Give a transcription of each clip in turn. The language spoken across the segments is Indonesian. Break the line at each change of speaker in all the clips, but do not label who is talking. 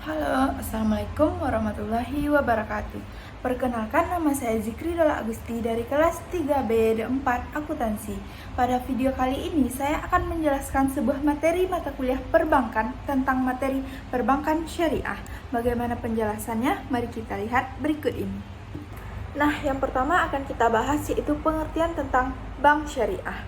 Halo, Assalamualaikum warahmatullahi wabarakatuh. Perkenalkan, nama saya Zikri Dola Agusti dari kelas 3B D4 Akuntansi. Pada video kali ini saya akan menjelaskan sebuah materi mata kuliah perbankan tentang materi perbankan syariah. Bagaimana penjelasannya? Mari kita lihat berikut ini. Nah, yang pertama akan kita bahas yaitu pengertian tentang bank syariah.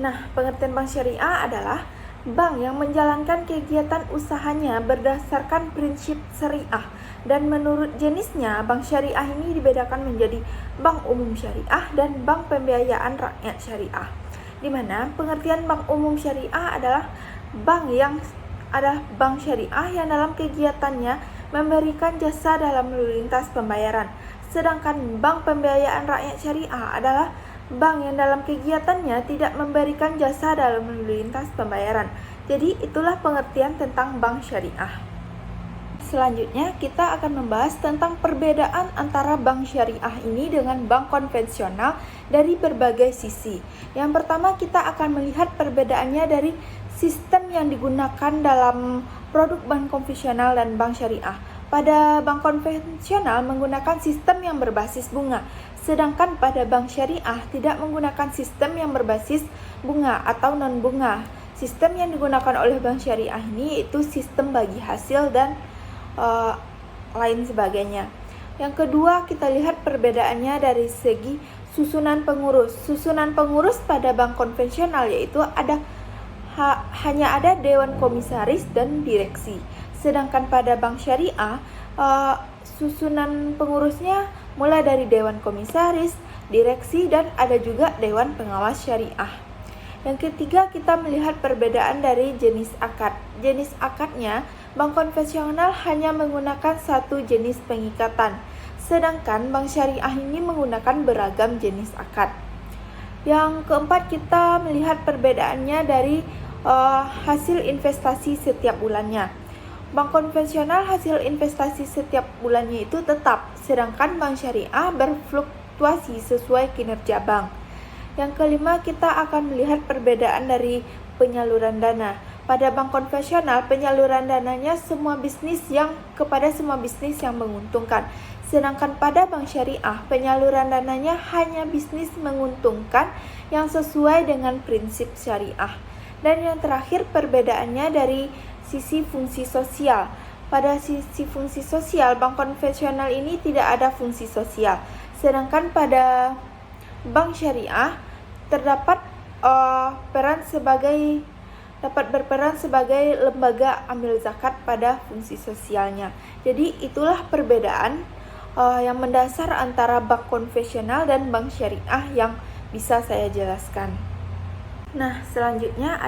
Nah, pengertian bank syariah adalah bank yang menjalankan kegiatan usahanya berdasarkan prinsip syariah, dan menurut jenisnya, bank syariah ini dibedakan menjadi bank umum syariah dan bank pembiayaan rakyat syariah. Di mana pengertian bank umum syariah adalah bank syariah yang dalam kegiatannya memberikan jasa dalam lalu lintas pembayaran. Sedangkan bank pembiayaan rakyat syariah adalah bank yang dalam kegiatannya tidak memberikan jasa dalam lalu lintas pembayaran. Jadi itulah pengertian tentang bank syariah. Selanjutnya kita akan membahas tentang perbedaan antara bank syariah ini dengan bank konvensional dari berbagai sisi. Yang pertama kita akan melihat perbedaannya dari sistem yang digunakan dalam produk bank konvensional dan bank syariah. Pada bank konvensional menggunakan sistem yang berbasis bunga, sedangkan pada bank syariah tidak menggunakan sistem yang berbasis bunga atau non-bunga. Sistem yang digunakan oleh bank syariah ini yaitu sistem bagi hasil dan lain sebagainya. Yang kedua, kita lihat perbedaannya dari segi susunan pengurus. Susunan pengurus pada bank konvensional yaitu hanya ada dewan komisaris dan direksi. Sedangkan pada bank syariah, susunan pengurusnya mulai dari dewan komisaris, direksi, dan ada juga dewan pengawas syariah. Yang ketiga, kita melihat perbedaan dari jenis akad. Jenis akadnya, bank konvensional hanya menggunakan satu jenis pengikatan, sedangkan bank syariah ini menggunakan beragam jenis akad. Yang keempat, kita melihat perbedaannya dari hasil investasi setiap bulannya. Bank konvensional hasil investasi setiap bulannya itu tetap, sedangkan bank syariah berfluktuasi sesuai kinerja bank. Yang kelima, kita akan melihat perbedaan dari penyaluran dana. Pada bank konvensional, penyaluran dananya kepada semua bisnis yang menguntungkan. Sedangkan pada bank syariah, penyaluran dananya hanya bisnis menguntungkan yang sesuai dengan prinsip syariah. Dan yang terakhir, perbedaannya dari sisi fungsi sosial. Pada sisi fungsi sosial, bank konvensional ini tidak ada fungsi sosial. Sedangkan pada bank syariah terdapat dapat berperan sebagai lembaga amil zakat pada fungsi sosialnya. Jadi itulah perbedaan yang mendasar antara bank konvensional dan bank syariah yang bisa saya jelaskan. Nah, selanjutnya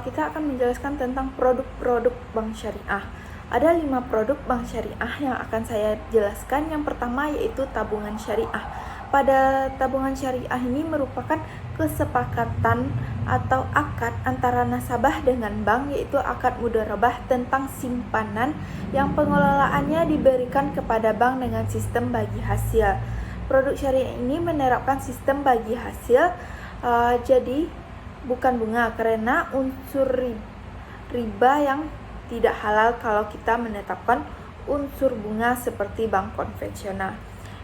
kita akan menjelaskan tentang produk-produk bank syariah. Ada 5 produk bank syariah yang akan saya jelaskan. Yang pertama yaitu tabungan syariah. Pada tabungan syariah ini merupakan kesepakatan atau akad antara nasabah dengan bank, yaitu akad mudharabah tentang simpanan yang pengelolaannya diberikan kepada bank dengan sistem bagi hasil. Produk syariah ini menerapkan sistem bagi hasil, jadi bukan bunga, karena unsur riba yang tidak halal kalau kita menetapkan unsur bunga seperti bank konvensional.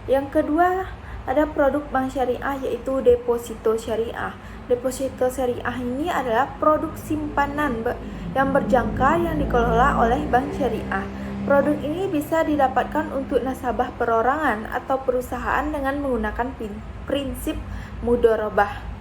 Yang kedua, ada produk bank syariah yaitu deposito syariah. Deposito syariah ini adalah produk simpanan yang berjangka yang dikelola oleh bank syariah. Produk ini bisa didapatkan untuk nasabah perorangan atau perusahaan dengan menggunakan prinsip mudharabah.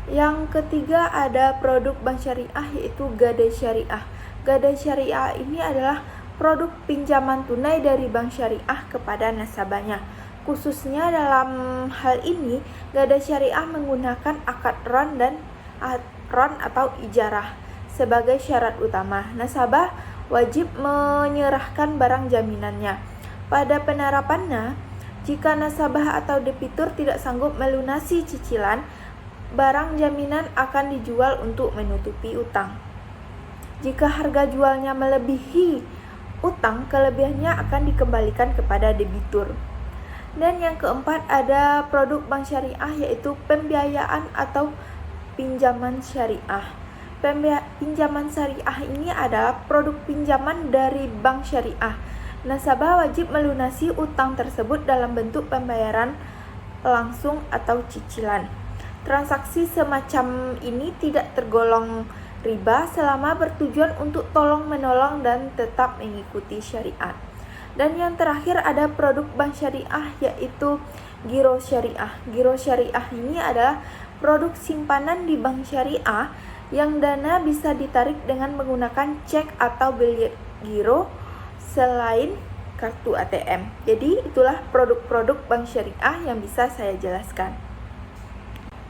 Yang ketiga, ada produk bank syariah yaitu gadai syariah. Gadai syariah ini adalah produk pinjaman tunai dari bank syariah kepada nasabahnya. Khususnya dalam hal ini, gadai syariah menggunakan akad ron atau ijarah sebagai syarat utama. Nasabah wajib menyerahkan barang jaminannya. Pada penerapannya, jika nasabah atau debitur tidak sanggup melunasi cicilan, barang jaminan akan dijual untuk menutupi utang. Jika harga jualnya melebihi utang, kelebihannya akan dikembalikan kepada debitur. Dan yang keempat, ada produk bank syariah yaitu pembiayaan atau pinjaman syariah. Pinjaman syariah ini adalah produk pinjaman dari bank syariah. Nasabah wajib melunasi utang tersebut dalam bentuk pembayaran langsung atau cicilan. Transaksi semacam ini tidak tergolong riba selama bertujuan untuk tolong-menolong dan tetap mengikuti syariat. Dan yang terakhir ada produk bank syariah, yaitu giro syariah. Giro syariah ini adalah produk simpanan di bank syariah yang dana bisa ditarik dengan menggunakan cek atau bilet giro selain kartu ATM. Jadi itulah produk-produk bank syariah yang bisa saya jelaskan.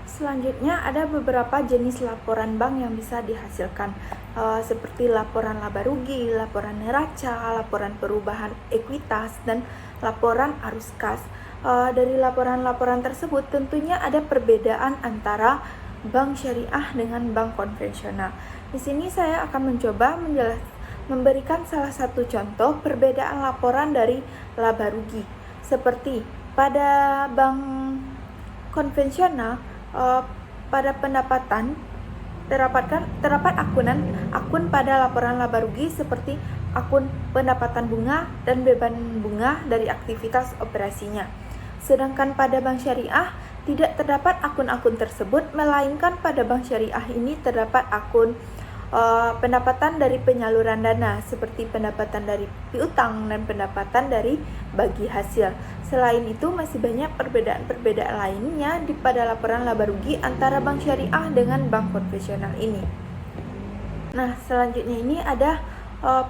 Selanjutnya ada beberapa jenis laporan bank yang bisa dihasilkan, seperti laporan laba rugi, laporan neraca, laporan perubahan ekuitas, dan laporan arus kas. Dari laporan-laporan tersebut tentunya ada perbedaan antara bank syariah dengan bank konvensional. Di sini saya akan mencoba memberikan salah satu contoh perbedaan laporan dari laba rugi. Seperti pada bank konvensional, pada pendapatan terdapat akun pada laporan laba rugi seperti akun pendapatan bunga dan beban bunga dari aktivitas operasinya. Sedangkan pada bank syariah tidak terdapat akun-akun tersebut, melainkan pada bank syariah ini terdapat akun pendapatan dari penyaluran dana seperti pendapatan dari piutang dan pendapatan dari bagi hasil. Selain itu masih banyak perbedaan-perbedaan lainnya pada laporan laba rugi antara bank syariah dengan bank konvensional ini. Nah, selanjutnya ini ada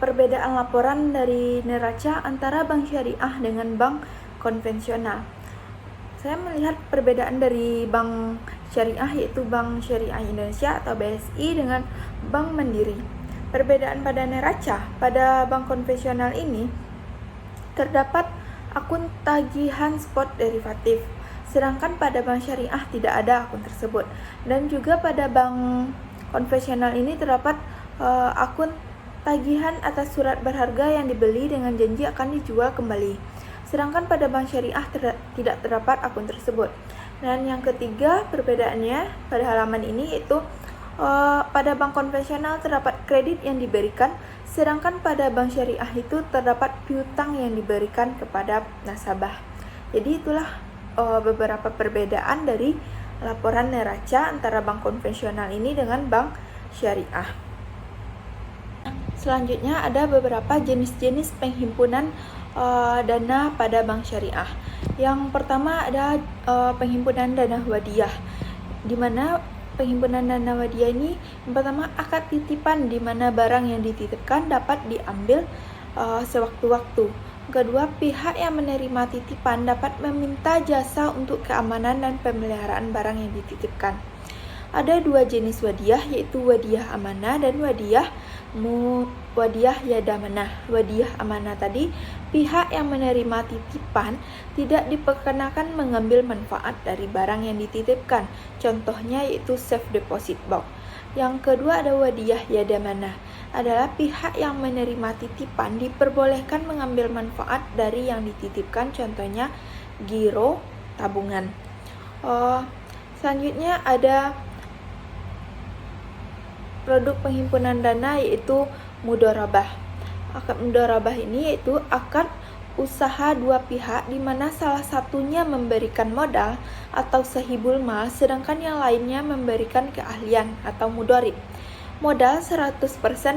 perbedaan laporan dari neraca antara bank syariah dengan bank konvensional. Saya melihat perbedaan dari bank syariah, yaitu Bank Syariah Indonesia atau BSI dengan Bank Mandiri. Perbedaan pada neraca pada bank konvensional ini terdapat akun tagihan spot derivatif, sedangkan pada bank syariah tidak ada akun tersebut. Dan juga pada bank konvensional ini terdapat akun tagihan atas surat berharga yang dibeli dengan janji akan dijual kembali. Sedangkan pada bank syariah tidak terdapat akun tersebut. Dan yang ketiga perbedaannya pada halaman ini yaitu pada bank konvensional terdapat kredit yang diberikan, sedangkan pada bank syariah itu terdapat piutang yang diberikan kepada nasabah. Jadi itulah beberapa perbedaan dari laporan neraca antara bank konvensional ini dengan bank syariah. Selanjutnya ada beberapa jenis-jenis penghimpunan dana pada bank syariah. Yang pertama ada penghimpunan dana wadiyah, di mana penghimpunan dana wadiyah ini yang pertama akad titipan, di mana barang yang dititipkan dapat diambil sewaktu-waktu. Kedua, pihak yang menerima titipan dapat meminta jasa untuk keamanan dan pemeliharaan barang yang dititipkan. Ada dua jenis wadiyah, yaitu wadiyah amanah dan wadiyah yadamanah. Wadiyah amanah tadi, pihak yang menerima titipan tidak diperkenakan mengambil manfaat dari barang yang dititipkan. Contohnya yaitu safe deposit box. Yang kedua ada wadiyah yadamanah, adalah pihak yang menerima titipan diperbolehkan mengambil manfaat dari yang dititipkan. Contohnya giro tabungan. Selanjutnya ada produk penghimpunan dana yaitu mudharabah. Akad mudharabah ini yaitu akad usaha dua pihak di mana salah satunya memberikan modal atau sahibul mal, sedangkan yang lainnya memberikan keahlian atau mudharib. Modal 100%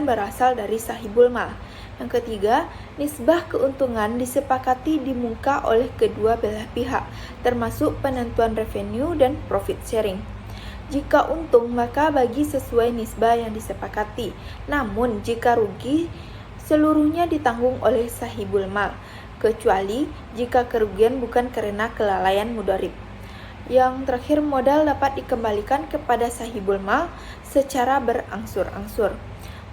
berasal dari sahibul mal. Yang ketiga, nisbah keuntungan disepakati di muka oleh kedua belah pihak, termasuk penentuan revenue dan profit sharing. Jika untung, maka bagi sesuai nisbah yang disepakati. Namun, jika rugi, seluruhnya ditanggung oleh sahibul mal, kecuali jika kerugian bukan karena kelalaian mudharib. Yang terakhir, modal dapat dikembalikan kepada sahibul mal secara berangsur-angsur.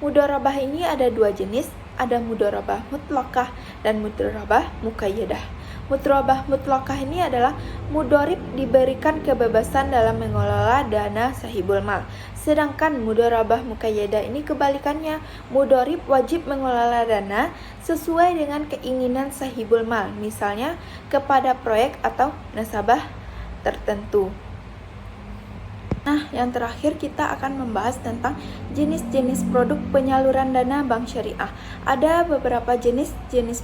Mudharabah ini ada dua jenis, ada mudharabah mutlaqah dan mudharabah muqayyadah. Mudharabah mutlaqah ini adalah mudharib diberikan kebebasan dalam mengelola dana sahibul mal. Sedangkan mudharabah muqayyadah ini kebalikannya, mudharib wajib mengelola dana sesuai dengan keinginan sahibul mal, misalnya kepada proyek atau nasabah tertentu. Nah, yang terakhir kita akan membahas tentang jenis-jenis produk penyaluran dana bank syariah. Ada beberapa jenis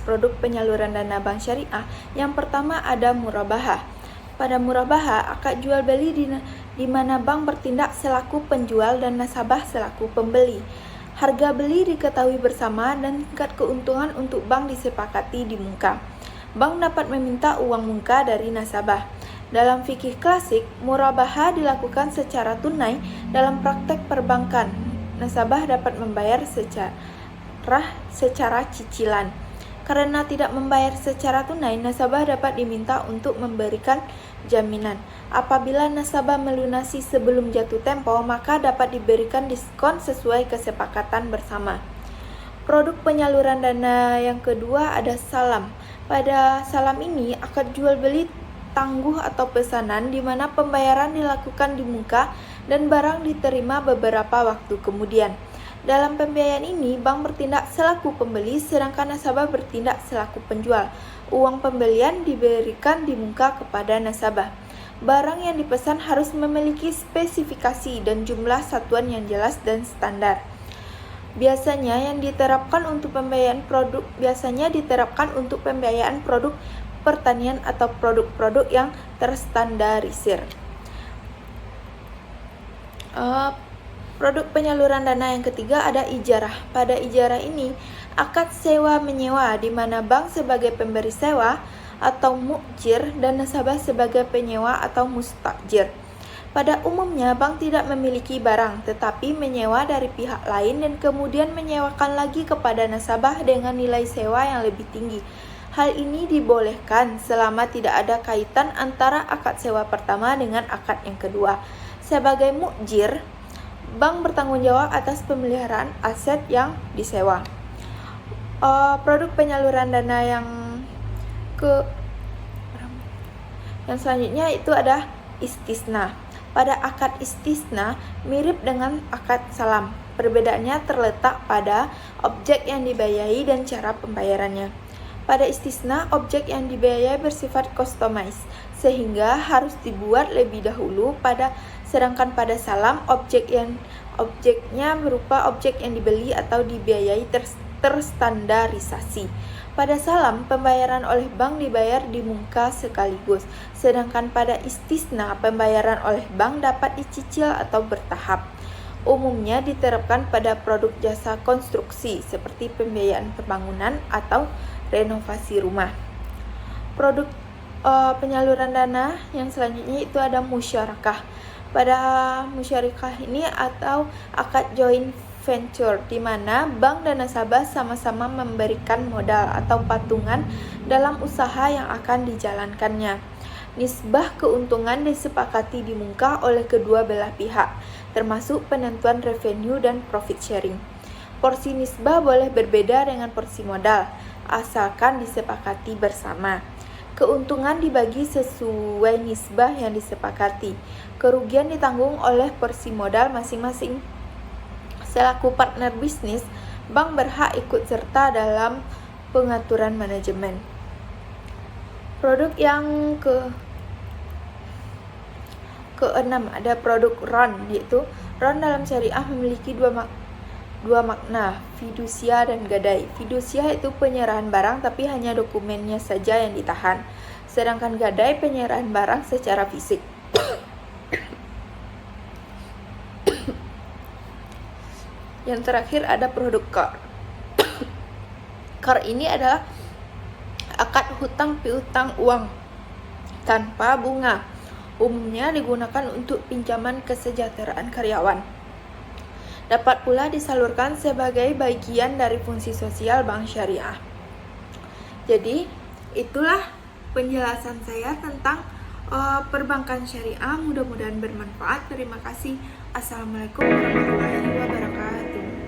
produk penyaluran dana bank syariah. Yang pertama ada murabahah. Pada murabahah, akad jual beli di mana bank bertindak selaku penjual dan nasabah selaku pembeli. Harga beli diketahui bersama dan tingkat keuntungan untuk bank disepakati di muka. Bank dapat meminta uang muka dari nasabah. Dalam fikih klasik, murabahah dilakukan secara tunai dalam praktek perbankan. Nasabah dapat membayar secara cicilan. Karena tidak membayar secara tunai, nasabah dapat diminta untuk memberikan jaminan. Apabila nasabah melunasi sebelum jatuh tempo, maka dapat diberikan diskon sesuai kesepakatan bersama. Produk penyaluran dana yang kedua ada salam. Pada salam ini, akad jual beli tangguh atau pesanan di mana pembayaran dilakukan di muka dan barang diterima beberapa waktu kemudian. Dalam pembiayaan ini, bank bertindak selaku pembeli sedangkan nasabah bertindak selaku penjual. Uang pembelian diberikan di muka kepada nasabah. Barang yang dipesan harus memiliki spesifikasi dan jumlah satuan yang jelas dan standar. Biasanya diterapkan untuk pembiayaan produk pertanian atau produk-produk yang terstandarisir. Produk penyaluran dana yang ketiga ada ijarah. Pada ijarah ini, akad sewa-menyewa di mana bank sebagai pemberi sewa atau mu'jir dan nasabah sebagai penyewa atau mustajir. Pada umumnya, bank tidak memiliki barang, tetapi menyewa dari pihak lain dan kemudian menyewakan lagi kepada nasabah dengan nilai sewa yang lebih tinggi. Hal ini dibolehkan selama tidak ada kaitan antara akad sewa pertama dengan akad yang kedua. Sebagai mu'jir, bank bertanggung jawab atas pemeliharaan aset yang disewa. Produk penyaluran dana yang selanjutnya itu ada istisna. Pada akad istisna mirip dengan akad salam. Perbedaannya terletak pada objek yang dibiayai dan cara pembayarannya. Pada istisna, objek yang dibiayai bersifat customized, sehingga harus dibuat lebih dahulu. Sedangkan pada salam, objeknya berupa objek yang dibeli atau dibiayai terstandarisasi. Pada salam, pembayaran oleh bank dibayar di muka sekaligus, sedangkan pada istisna, pembayaran oleh bank dapat dicicil atau bertahap. Umumnya diterapkan pada produk jasa konstruksi seperti pembiayaan pembangunan atau renovasi rumah. Produk penyaluran dana yang selanjutnya itu ada musyarakah. Pada musyarakah ini atau akad joint venture di mana bank dan nasabah sama-sama memberikan modal atau patungan dalam usaha yang akan dijalankannya. Nisbah keuntungan disepakati di muka oleh kedua belah pihak, termasuk penentuan revenue dan profit sharing. Porsi nisbah boleh berbeda dengan porsi modal, asalkan disepakati bersama. Keuntungan dibagi sesuai nisbah yang disepakati. Kerugian ditanggung oleh porsi modal masing-masing. Selaku partner bisnis, bank berhak ikut serta dalam pengaturan manajemen. Produk yang keenam ada produk RON, yaitu RON dalam syariah memiliki dua makna, fidusia dan gadai. Fidusia itu penyerahan barang tapi hanya dokumennya saja yang ditahan. Sedangkan gadai penyerahan barang secara fisik. Yang terakhir ada produk KAR. KAR ini adalah akad hutang piutang uang tanpa bunga. Umumnya digunakan untuk pinjaman kesejahteraan karyawan. Dapat pula disalurkan sebagai bagian dari fungsi sosial bank syariah. Jadi, itulah penjelasan saya tentang perbankan syariah. Mudah-mudahan bermanfaat. Terima kasih. Assalamualaikum warahmatullahi wabarakatuh.